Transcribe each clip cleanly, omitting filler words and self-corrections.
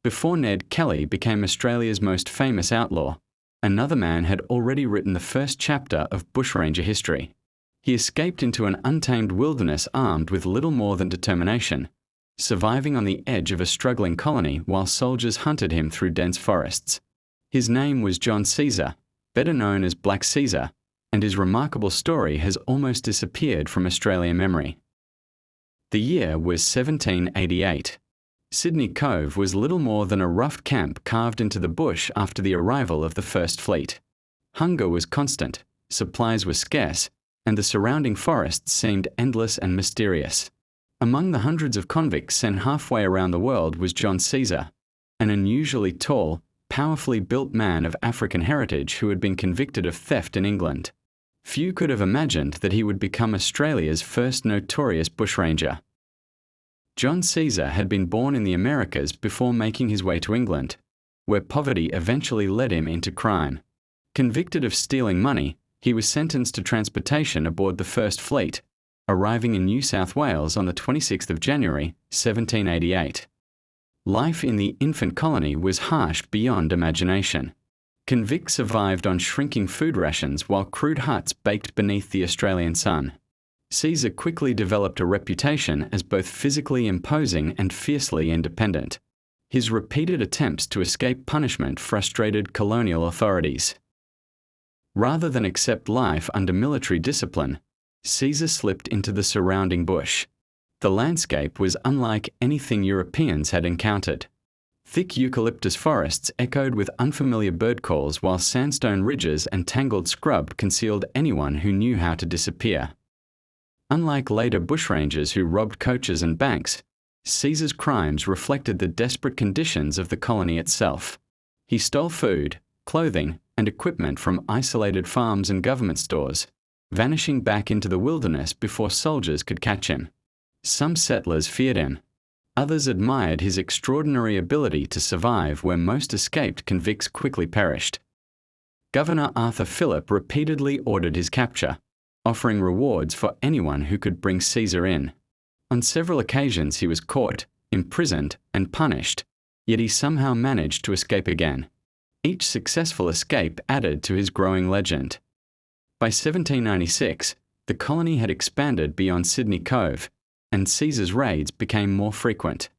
Before Ned Kelly became Australia's most famous outlaw, another man had already written the first chapter of Bushranger history. He escaped into an untamed wilderness armed with little more than determination, surviving on the edge of a struggling colony while soldiers hunted him through dense forests. His name was John Caesar, better known as Black Caesar, and his remarkable story has almost disappeared from Australian memory. The year was 1788. Sydney Cove was little more than a rough camp carved into the bush after the arrival of the First Fleet. Hunger was constant, supplies were scarce, and the surrounding forests seemed endless and mysterious. Among the hundreds of convicts sent halfway around the world was John Caesar, an unusually tall, powerfully built man of African heritage who had been convicted of theft in England. Few could have imagined that he would become Australia's first notorious bushranger. John Caesar had been born in the Americas before making his way to England, where poverty eventually led him into crime. Convicted of stealing money, he was sentenced to transportation aboard the First Fleet, arriving in New South Wales on the 26th of January, 1788. Life in the infant colony was harsh beyond imagination. Convicts survived on shrinking food rations while crude huts baked beneath the Australian sun. Caesar quickly developed a reputation as both physically imposing and fiercely independent. His repeated attempts to escape punishment frustrated colonial authorities. Rather than accept life under military discipline, Caesar slipped into the surrounding bush. The landscape was unlike anything Europeans had encountered. Thick eucalyptus forests echoed with unfamiliar bird calls while sandstone ridges and tangled scrub concealed anyone who knew how to disappear. Unlike later bushrangers who robbed coaches and banks, Caesar's crimes reflected the desperate conditions of the colony itself. He stole food, clothing, and equipment from isolated farms and government stores, vanishing back into the wilderness before soldiers could catch him. Some settlers feared him. Others admired his extraordinary ability to survive where most escaped convicts quickly perished. Governor Arthur Phillip repeatedly ordered his capture, offering rewards for anyone who could bring Caesar in. On several occasions he was caught, imprisoned, and punished, yet he somehow managed to escape again. Each successful escape added to his growing legend. By 1796, the colony had expanded beyond Sydney Cove, and Caesar's raids became more frequent.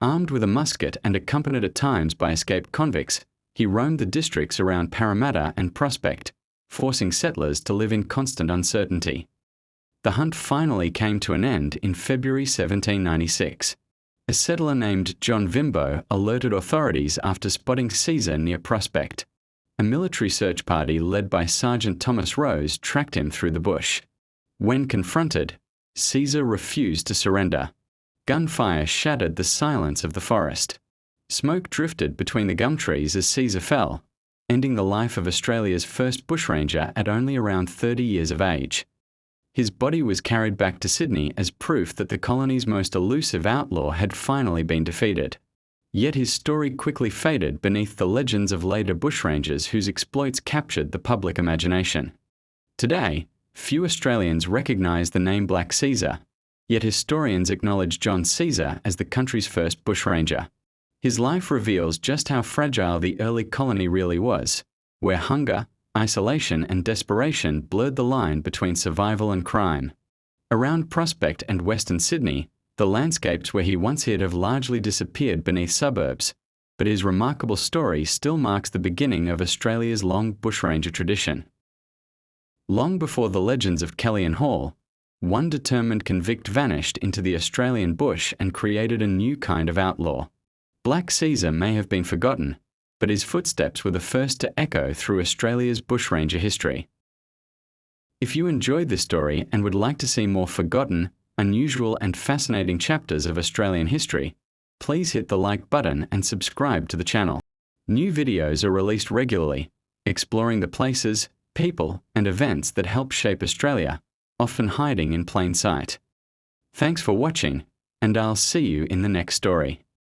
Armed with a musket and accompanied at times by escaped convicts, he roamed the districts around Parramatta and Prospect, forcing settlers to live in constant uncertainty. The hunt finally came to an end in February 1796. A settler named John Vimbo alerted authorities after spotting Caesar near Prospect. A military search party led by Sergeant Thomas Rose tracked him through the bush. When confronted, Caesar refused to surrender. Gunfire shattered the silence of the forest. Smoke drifted between the gum trees as Caesar fell, ending the life of Australia's first bushranger at only around 30 years of age. His body was carried back to Sydney as proof that the colony's most elusive outlaw had finally been defeated. Yet his story quickly faded beneath the legends of later bushrangers whose exploits captured the public imagination. Today, few Australians recognise the name Black Caesar, yet historians acknowledge John Caesar as the country's first bushranger. His life reveals just how fragile the early colony really was, where hunger, isolation, and desperation blurred the line between survival and crime. Around Prospect and Western Sydney, the landscapes where he once hid have largely disappeared beneath suburbs, but his remarkable story still marks the beginning of Australia's long bushranger tradition. Long before the legends of Kelly and Hall, one determined convict vanished into the Australian bush and created a new kind of outlaw. Black Caesar may have been forgotten, but his footsteps were the first to echo through Australia's bushranger history. If you enjoyed this story and would like to see more forgotten, unusual, and fascinating chapters of Australian history, please hit the like button and subscribe to the channel. New videos are released regularly, exploring the places, people, and events that help shape Australia, often hiding in plain sight. Thanks for watching, and I'll see you in the next story.